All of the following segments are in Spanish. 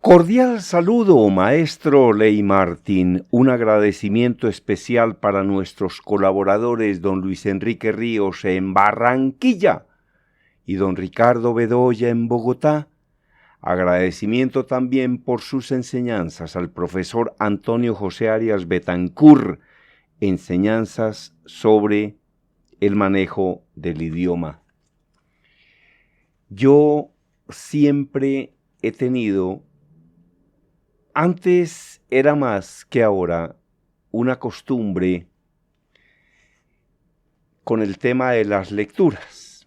Cordial saludo, maestro Ley Martín. Un agradecimiento especial para nuestros colaboradores, don Luis Enrique Ríos en Barranquilla y don Ricardo Bedoya en Bogotá. Agradecimiento también por sus enseñanzas al profesor Antonio José Arias Betancur, enseñanzas sobre el manejo del idioma. Yo siempre he tenido, antes era más que ahora, una costumbre con el tema de las lecturas,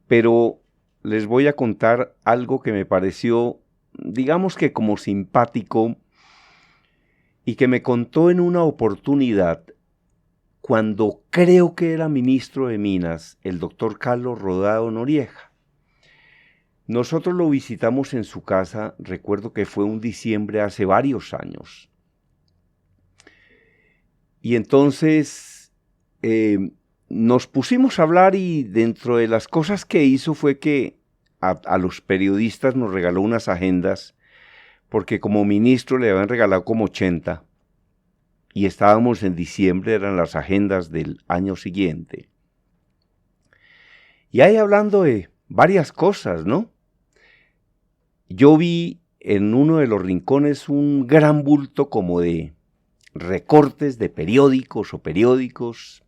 pero les voy a contar algo que me pareció, digamos que como simpático, y que me contó en una oportunidad cuando creo que era ministro de Minas, el doctor Carlos Rodado Noriega. Nosotros lo visitamos en su casa, recuerdo que fue un diciembre hace varios años. Y entonces nos pusimos a hablar y dentro de las cosas que hizo fue que a los periodistas nos regaló unas agendas, porque como ministro le habían regalado como 80 y estábamos en diciembre, eran las agendas del año siguiente. Y ahí hablando de varias cosas, ¿no? Yo vi en uno de los rincones un gran bulto como de recortes de periódicos o periódicos.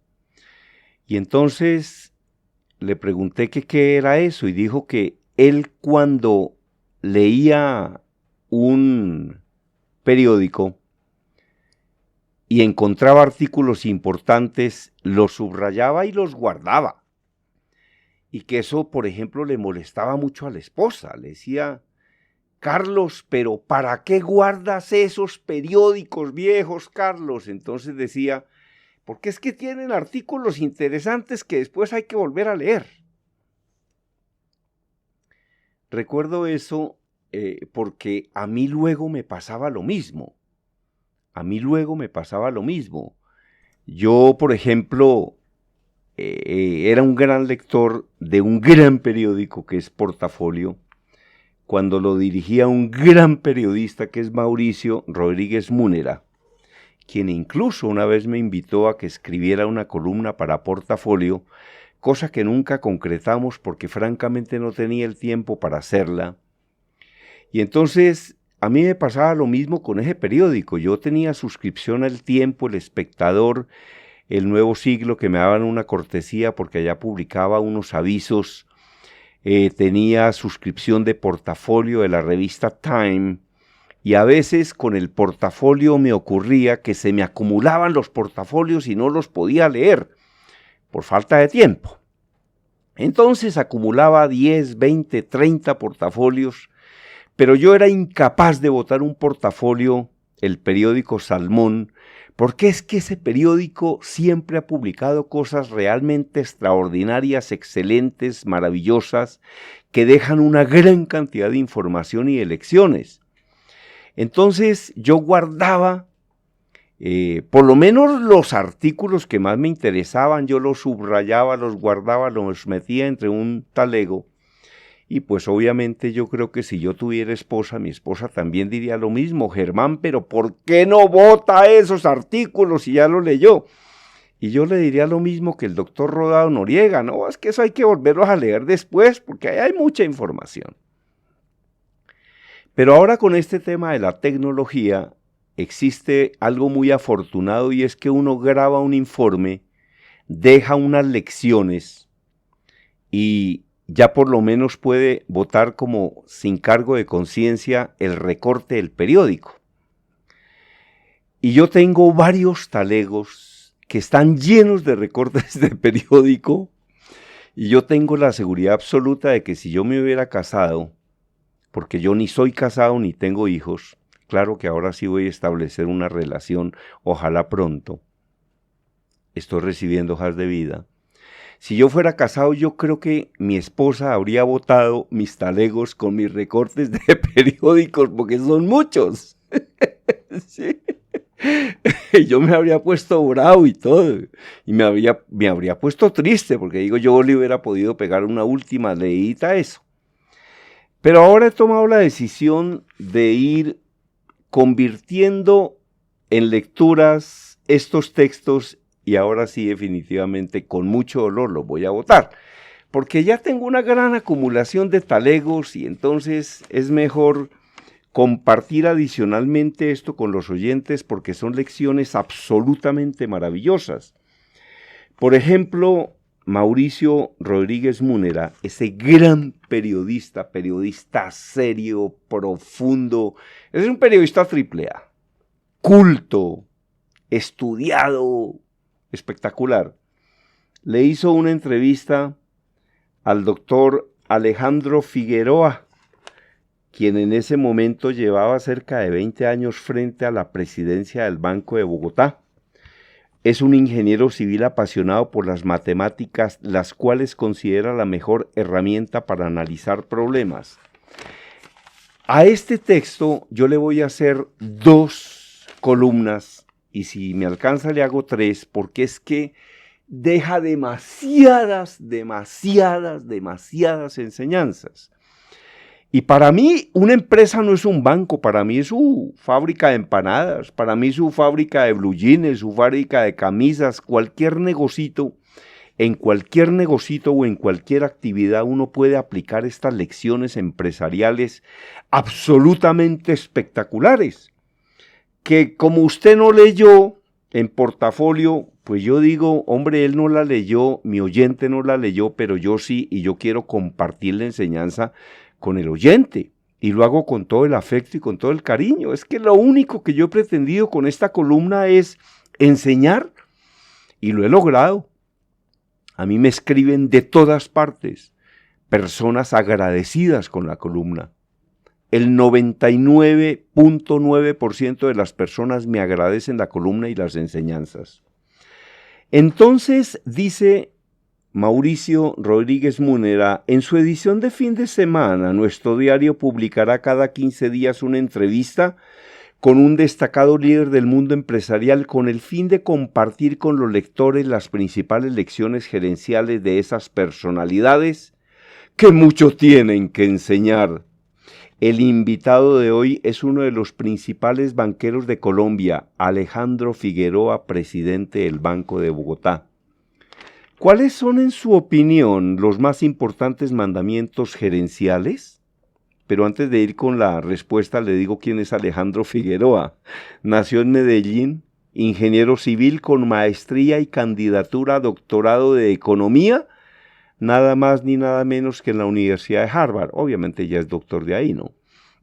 Y entonces le pregunté que qué era eso y dijo que él cuando leía un periódico y encontraba artículos importantes, los subrayaba y los guardaba. Y que eso, por ejemplo, le molestaba mucho a la esposa. Le decía: Carlos, pero ¿para qué guardas esos periódicos viejos, Carlos? Entonces decía: porque es que tienen artículos interesantes que después hay que volver a leer. Recuerdo eso porque a mí luego me pasaba lo mismo. Yo, por ejemplo, era un gran lector de un gran periódico que es Portafolio, cuando lo dirigía un gran periodista que es Mauricio Rodríguez Múnera, quien incluso una vez me invitó a que escribiera una columna para Portafolio, cosa que nunca concretamos porque francamente no tenía el tiempo para hacerla. Y entonces a mí me pasaba lo mismo con ese periódico. Yo tenía suscripción al Tiempo, El Espectador, El Nuevo Siglo, que me daban una cortesía porque allá publicaba unos avisos. Tenía suscripción de Portafolio de la revista Time, y a veces con el portafolio me ocurría que se me acumulaban los portafolios y no los podía leer por falta de tiempo. Entonces acumulaba 10, 20, 30 portafolios, pero yo era incapaz de botar un portafolio, el periódico Salmón, porque es que ese periódico siempre ha publicado cosas realmente extraordinarias, excelentes, maravillosas, que dejan una gran cantidad de información y de lecciones. Entonces yo guardaba, por lo menos los artículos que más me interesaban, yo los subrayaba, los guardaba, los metía entre un talego. Y pues obviamente yo creo que si yo tuviera esposa, mi esposa también diría lo mismo: Germán, pero ¿por qué no bota esos artículos si ya los leyó? Y yo le diría lo mismo que el doctor Rodado Noriega: no, es que eso hay que volverlos a leer después porque ahí hay mucha información. Pero ahora con este tema de la tecnología existe algo muy afortunado, y es que uno graba un informe, deja unas lecciones y ya por lo menos puede votar como sin cargo de conciencia el recorte del periódico. Y yo tengo varios talegos que están llenos de recortes de periódico, y yo tengo la seguridad absoluta de que si yo me hubiera casado, porque yo ni soy casado ni tengo hijos, claro que ahora sí voy a establecer una relación, ojalá pronto, estoy recibiendo hojas de vida. Si yo fuera casado, yo creo que mi esposa habría botado mis talegos con mis recortes de periódicos, porque son muchos. ¿Sí? Yo me habría puesto bravo y todo, y me habría puesto triste, porque digo, yo le hubiera podido pegar una última leída a eso. Pero ahora he tomado la decisión de ir convirtiendo en lecturas estos textos y ahora sí definitivamente con mucho dolor los voy a botar. Porque ya tengo una gran acumulación de talegos y entonces es mejor compartir adicionalmente esto con los oyentes porque son lecciones absolutamente maravillosas. Por ejemplo, Mauricio Rodríguez Múnera, ese gran periodista serio, profundo, es un periodista AAA, culto, estudiado, espectacular. Le hizo una entrevista al doctor Alejandro Figueroa, quien en ese momento llevaba cerca de 20 años frente a la presidencia del Banco de Bogotá. Es un ingeniero civil apasionado por las matemáticas, las cuales considera la mejor herramienta para analizar problemas. A este texto yo le voy a hacer 2 columnas, y si me alcanza le hago 3, porque es que deja demasiadas enseñanzas. Y para mí una empresa no es un banco, para mí es su fábrica de empanadas, para mí su fábrica de blue jeans, su fábrica de camisas, cualquier negocito, en cualquier negocito o en cualquier actividad uno puede aplicar estas lecciones empresariales absolutamente espectaculares, que como usted no leyó en portafolio, pues yo digo, hombre, él no la leyó, mi oyente no la leyó, pero yo sí, y yo quiero compartir la enseñanza con el oyente, y lo hago con todo el afecto y con todo el cariño. Es que lo único que yo he pretendido con esta columna es enseñar, y lo he logrado. A mí me escriben de todas partes personas agradecidas con la columna. El 99.9% de las personas me agradecen la columna y las enseñanzas. Entonces, dice Mauricio Rodríguez Múnera, en su edición de fin de semana, nuestro diario publicará cada 15 días una entrevista con un destacado líder del mundo empresarial con el fin de compartir con los lectores las principales lecciones gerenciales de esas personalidades que mucho tienen que enseñar. El invitado de hoy es uno de los principales banqueros de Colombia, Alejandro Figueroa, presidente del Banco de Bogotá. ¿Cuáles son, en su opinión, los más importantes mandamientos gerenciales? Pero antes de ir con la respuesta, le digo quién es Alejandro Figueroa. Nació en Medellín, ingeniero civil con maestría y candidatura a doctorado de economía, nada más ni nada menos que en la Universidad de Harvard. Obviamente ya es doctor de ahí, ¿no?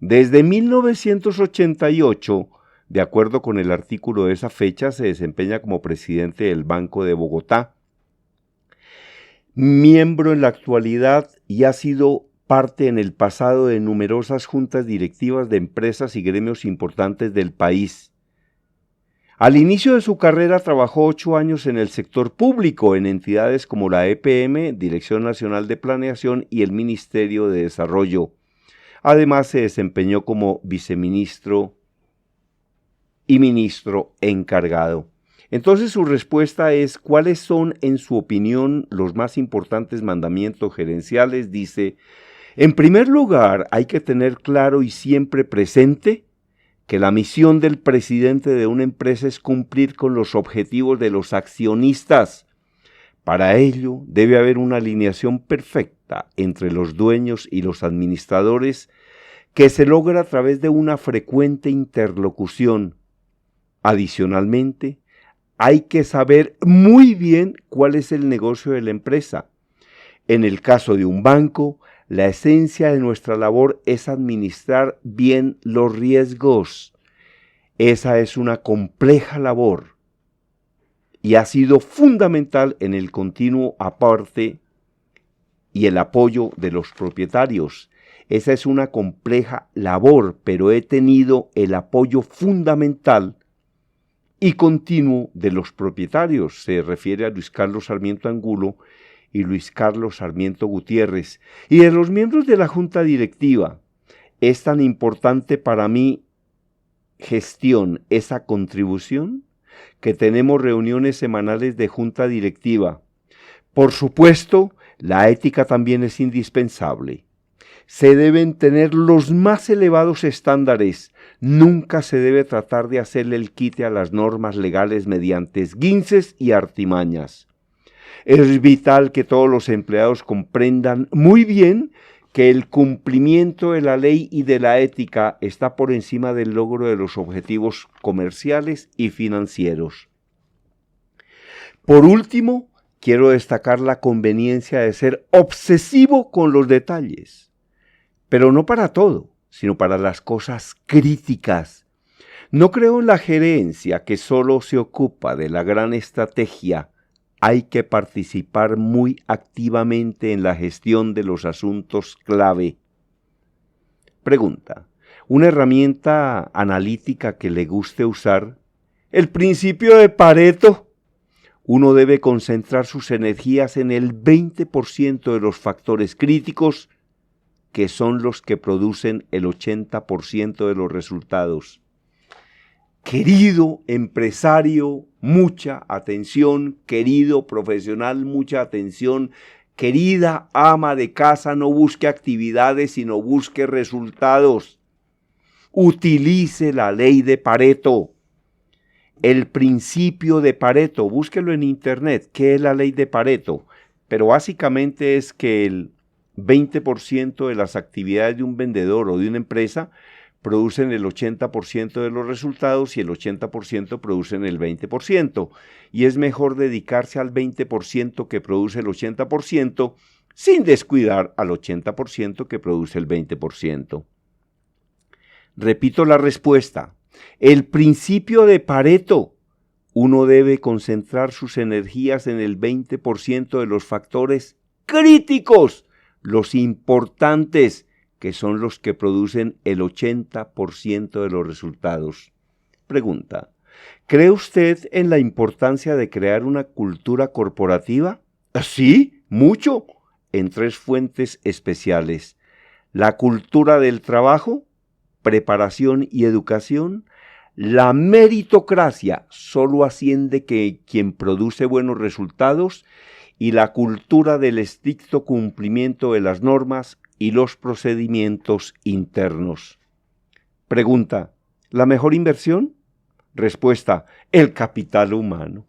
Desde 1988, de acuerdo con el artículo de esa fecha, se desempeña como presidente del Banco de Bogotá. Miembro en la actualidad y ha sido parte en el pasado de numerosas juntas directivas de empresas y gremios importantes del país. Al inicio de su carrera trabajó 8 años en el sector público, en entidades como la EPM, Dirección Nacional de Planeación y el Ministerio de Desarrollo. Además se desempeñó como viceministro y ministro encargado. Entonces su respuesta es, ¿cuáles son, en su opinión, los más importantes mandamientos gerenciales? Dice, en primer lugar, hay que tener claro y siempre presente que la misión del presidente de una empresa es cumplir con los objetivos de los accionistas. Para ello, debe haber una alineación perfecta entre los dueños y los administradores que se logra a través de una frecuente interlocución. Adicionalmente, hay que saber muy bien cuál es el negocio de la empresa. En el caso de un banco, la esencia de nuestra labor es administrar bien los riesgos. Esa es una compleja labor y ha sido fundamental en el continuo aporte y el apoyo de los propietarios. Esa es una compleja labor, pero he tenido el apoyo fundamental y continuo de los propietarios. Se refiere a Luis Carlos Sarmiento Angulo y Luis Carlos Sarmiento Gutiérrez, y de los miembros de la Junta Directiva. Es tan importante para mí gestión, esa contribución, que tenemos reuniones semanales de Junta Directiva. Por supuesto, la ética también es indispensable. Se deben tener los más elevados estándares. Nunca se debe tratar de hacerle el quite a las normas legales mediante esguinces y artimañas. Es vital que todos los empleados comprendan muy bien que el cumplimiento de la ley y de la ética está por encima del logro de los objetivos comerciales y financieros. Por último, quiero destacar la conveniencia de ser obsesivo con los detalles, pero no para todo, sino para las cosas críticas. No creo en la gerencia que solo se ocupa de la gran estrategia. Hay que participar muy activamente en la gestión de los asuntos clave. Pregunta: ¿una herramienta analítica que le guste usar? El principio de Pareto. Uno debe concentrar sus energías en el 20% de los factores críticos, que son los que producen el 80% de los resultados. Querido empresario, mucha atención. Querido profesional, mucha atención. Querida ama de casa, no busque actividades, sino busque resultados. Utilice la ley de Pareto. El principio de Pareto, búsquelo en internet. ¿Qué es la ley de Pareto? Pero básicamente es que el 20% de las actividades de un vendedor o de una empresa producen el 80% de los resultados y el 80% producen el 20%. Y es mejor dedicarse al 20% que produce el 80% sin descuidar al 80% que produce el 20%. Repito la respuesta. El principio de Pareto. Uno debe concentrar sus energías en el 20% de los factores críticos, los importantes, que son los que producen el 80% de los resultados. Pregunta: ¿cree usted en la importancia de crear una cultura corporativa? Sí, mucho, en 3 fuentes especiales: la cultura del trabajo, preparación y educación. La meritocracia, solo asciende quien produce buenos resultados, y la cultura del estricto cumplimiento de las normas y los procedimientos internos. Pregunta: ¿la mejor inversión? Respuesta: el capital humano.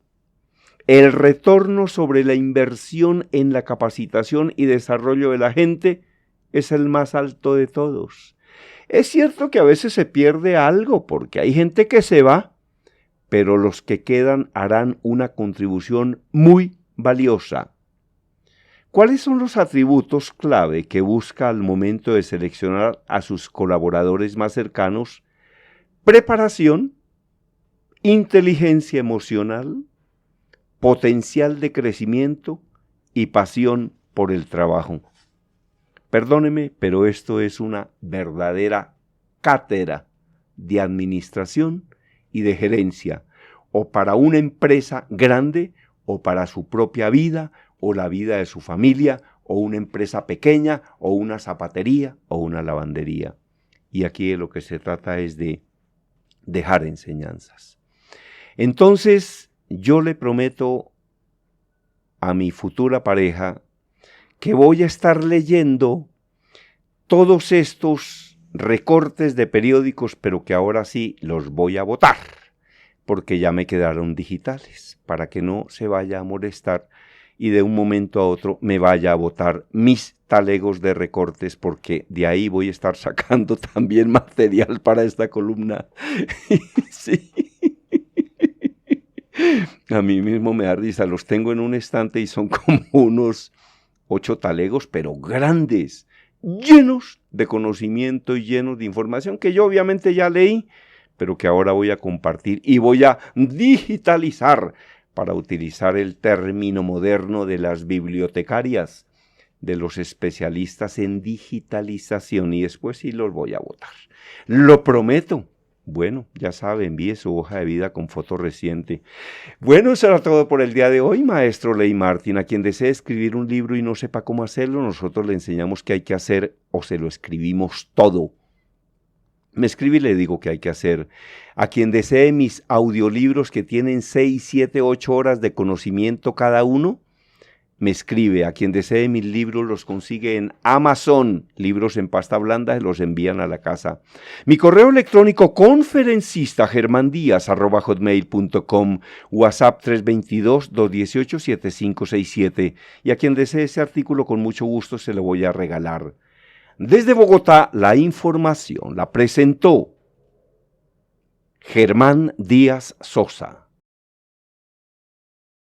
El retorno sobre la inversión en la capacitación y desarrollo de la gente es el más alto de todos. Es cierto que a veces se pierde algo porque hay gente que se va, pero los que quedan harán una contribución muy valiosa. ¿Cuáles son los atributos clave que busca al momento de seleccionar a sus colaboradores más cercanos? Preparación, inteligencia emocional, potencial de crecimiento y pasión por el trabajo. Perdóneme, pero esto es una verdadera cátedra de administración y de gerencia, o para una empresa grande, o para su propia vida, o la vida de su familia, o una empresa pequeña, o una zapatería, o una lavandería. Y aquí de lo que se trata es de dejar enseñanzas. Entonces, yo le prometo a mi futura pareja que voy a estar leyendo todos estos recortes de periódicos, pero que ahora sí los voy a botar, porque ya me quedaron digitales, para que no se vaya a molestar y de un momento a otro me vaya a botar mis talegos de recortes, porque de ahí voy a estar sacando también material para esta columna. Sí. A mí mismo me da risa, los tengo en un estante y son como unos 8 talegos, pero grandes, llenos de conocimiento y llenos de información que yo obviamente ya leí, pero que ahora voy a compartir y voy a digitalizar, para utilizar el término moderno de las bibliotecarias, de los especialistas en digitalización, y después sí los voy a botar. Lo prometo. Bueno, ya sabe, envíe su hoja de vida con foto reciente. Bueno, eso era todo por el día de hoy, maestro Ley Martín. A quien desee escribir un libro y no sepa cómo hacerlo, nosotros le enseñamos qué hay que hacer o se lo escribimos todo. Me escribe y le digo qué hay que hacer. A quien desee mis audiolibros que tienen 6, 7, 8 horas de conocimiento cada uno, me escribe. A quien desee mis libros los consigue en Amazon. Libros en pasta blanda los envían a la casa. Mi correo electrónico conferencistagermandías@hotmail.com. WhatsApp 322-218-7567. Y a quien desee ese artículo con mucho gusto se lo voy a regalar. Desde Bogotá la información la presentó Germán Díaz Sosa.